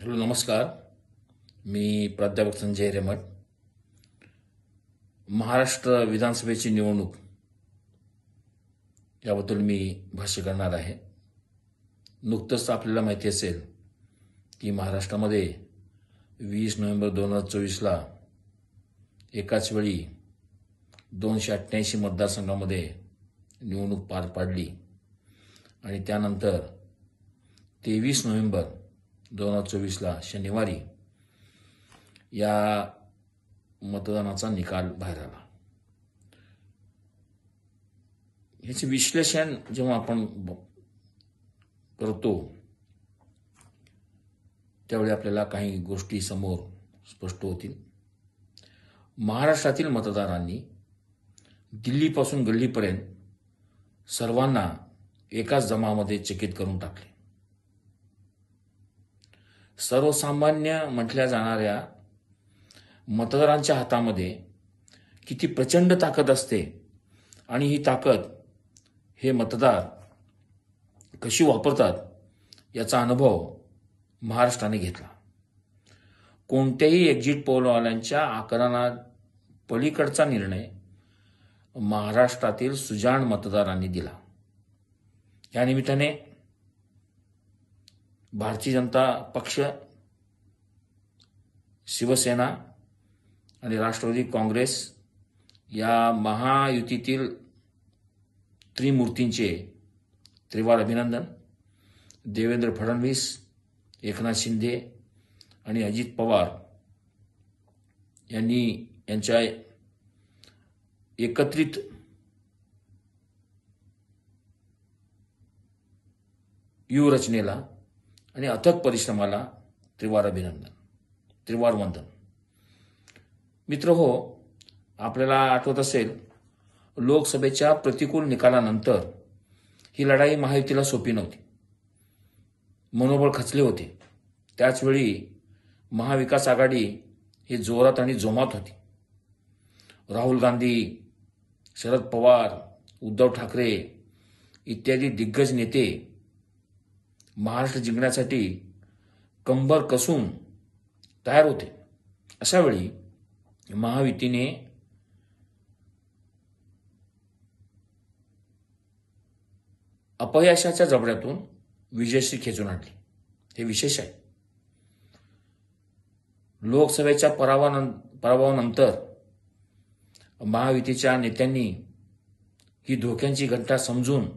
Hello, नमस्कार. मी प्राध्यापक संजय रेमट. महाराष्ट्र विधानसभेची निवडणूक याबद्दल मी भाष्य करणार आहे. नुकतंच आपल्याला माहिती असेल की महाराष्ट्रामध्ये 20 नोव्हेंबर 2024ला एकाच वेळी 288 मतदारसंघामध्ये निवडणूक पार पाडली आणि त्यानंतर 23 नोव्हेंबर 2024ला शनिवारी या मतदानाचा निकाल बाहेर आला. ह्याचे विश्लेषण जेव्हा आपण करतो त्यावेळी आपल्याला काही गोष्टी समोर स्पष्ट होतील. महाराष्ट्रातील मतदारांनी दिल्लीपासून गल्लीपर्यंत सर्वांना एकाच जमामध्ये चकित करून टाकले. सर्वसामान्य म्हटल्या जाणाऱ्या मतदारांच्या हातामध्ये किती प्रचंड ताकद असते आणि ही ताकद हे मतदार कशी वापरतात याचा अनुभव महाराष्ट्राने घेतला. कोणत्याही एक्झिट पोलवाल्यांच्या आकलना पलीकडचा निर्णय महाराष्ट्रातील सुजाण मतदारांनी दिला. या निमित्ताने भारतीय जनता पक्ष, शिवसेना आणि राष्ट्रवादी काँग्रेस या महायुतीतील त्रिमूर्तींचे त्रिवार अभिनंदन. देवेंद्र फडणवीस, एकनाथ शिंदे आणि अजित पवार यांनी यांच्या एकत्रित व्यूहरचनेला आणि अथक परिश्रमाला त्रिवार अभिनंदन, त्रिवार वंदन. मित्र हो, आपल्याला आठवत असेल लोकसभेच्या प्रतिकूल निकालानंतर ही लढाई महायुतीला सोपी नव्हती. मनोबळ खचले होते. त्याचवेळी महाविकास आघाडी ही जोरात आणि जोमात होती. राहुल गांधी, शरद पवार, उद्धव ठाकरे इत्यादी दिग्गज नेते महाराष्ट्र जिंकण्यासाठी कंबर कसून तयार होते. अशा वेळी महायुतीने अपयशाच्या जबड्यातून विजयश्री खेचून आणली. हे विशेष आहे. लोकसभेच्या पराभवानंतर महायुतीच्या नेत्यांनी ही धोक्यांची घंटा समजून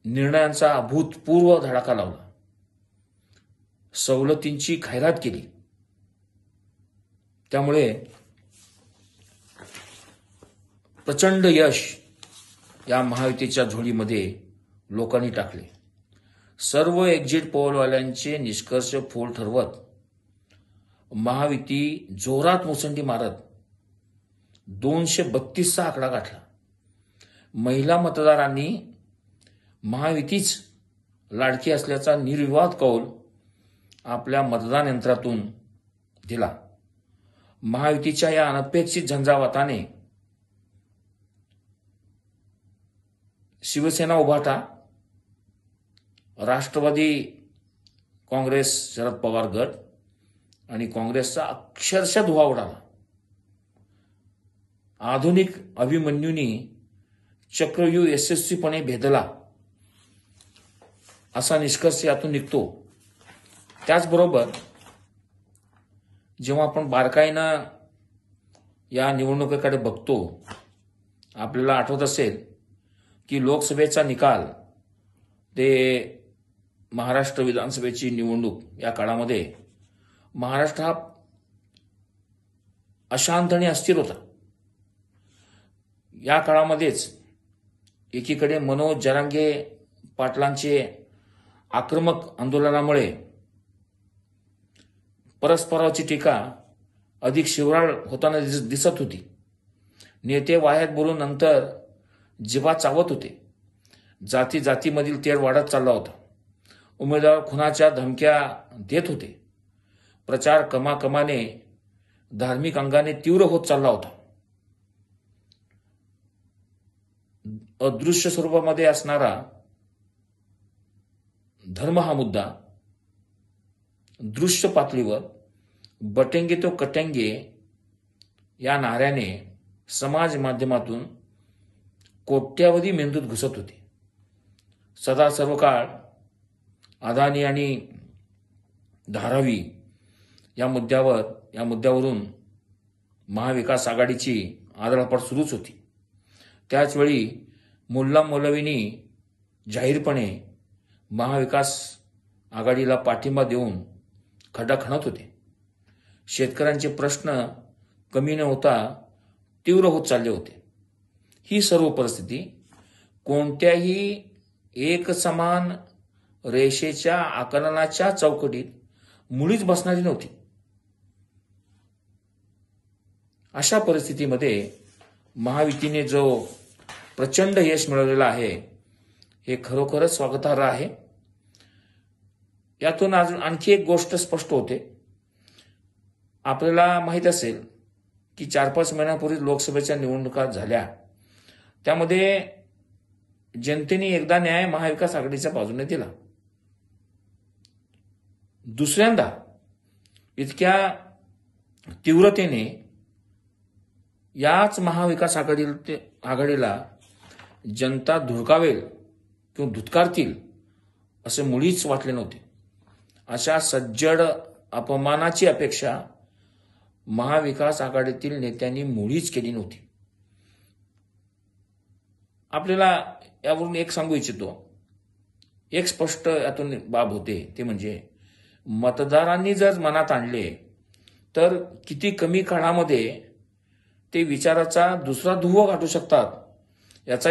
निर्णयांचा अभूतपूर्व धडाका लावला. सवलतींची खैरात केली. त्यामुळे प्रचंड यश या महायुतीच्या झोळीमध्ये लोकांनी टाकले. सर्व एक्झिट पोलवाल्यांचे निष्कर्ष फोल ठरवत महायुती जोरात मुसंडी मारत 232चा आकडा गाठला. महिला मतदारांनी महायुतीच लाडकी असल्याचा निर्विवाद कौल आपल्या मतदान यंत्रातून दिला. महायुतीच्या या अनपेक्षित झंझावाताने शिवसेना उभाटा, राष्ट्रवादी काँग्रेस शरद पवार गट आणि काँग्रेसचा अक्षरशः धुव्वा उडाला. आधुनिक अभिमन्यूंनी चक्रव्यूह यशस्वीपणे भेदला असा निष्कर्ष यातून निघतो. त्याचबरोबर जेव्हा आपण बारकाईनं या निवडणुकीकडे बघतो, आपल्याला आठवत असेल की लोकसभेचा निकाल ते महाराष्ट्र विधानसभेची निवडणूक या काळामध्ये महाराष्ट्र हा अशांत आणि अस्थिर होता. या काळामध्येच एकीकडे मनोज जरांगे पाटलांचे आक्रमक आंदोलनामुळे परस्परावरची टीका अधिक शिवराळ होताना दिसत होती. नेते वाह्यात बोलून नंतर जिभा चावत होते. जाती जातीमधील तेढ वाढत चालला होता. उमेदवार खुनाच्या धमक्या देत होते. प्रचार कमाकमाने धार्मिक अंगाने तीव्र होत चालला होता. अदृश्य स्वरूपामध्ये असणारा धर्म हा मुद्दा दृश्य पातळीवर बटेंगे तो कटेंगे या नाऱ्याने समाज माध्यमातून कोट्यावधी मेंदूत घुसत होते. सदा सर्व काळ अदानी आणि धारावी या मुद्द्यावरून महाविकास आघाडीची आदळापड सुरूच होती. त्याचवेळी मुल्ला मौलवींनी जाहीरपणे महाविकास आघाडीला पाठिंबा देऊन खड्डा खणत होते. शेतकऱ्यांचे प्रश्न कमी न होता तीव्र होत चालले होते. ही सर्व परिस्थिती कोणत्याही एकसमान रेषेच्या आकलनाच्या चौकटीत मुळीच बसणारी नव्हती. अशा परिस्थितीमध्ये महायुतीने जो प्रचंड यश मिळवलेलं आहे हे खरोखरच स्वागतार्ह आहे. यातून अजून आणखी एक गोष्ट स्पष्ट होते. आपल्याला माहीत असेल की 4-5 महिन्यापूर्वी लोकसभेच्या निवडणुका झाल्या. त्यामध्ये जनतेने एकदा न्याय महाविकास आघाडीच्या बाजूने दिला. दुसऱ्यांदा इतक्या तीव्रतेने याच महाविकास आघाडीला जनता धुडकावेल किंवा धुतकारतील असे मुळीच वाटले नव्हते. अशा सज्जड अपमानाची अपेक्षा महाविकास आघाडीतील नेत्यांनी मुळीच केली नव्हती. आपल्याला यावरून एक सांगू इच्छितो. एक स्पष्ट यातून बाब होते ते म्हणजे मतदारांनी जर मनात आणले तर किती कमी काळामध्ये ते विचाराचा दुसरा ध्रुव गाठू शकतात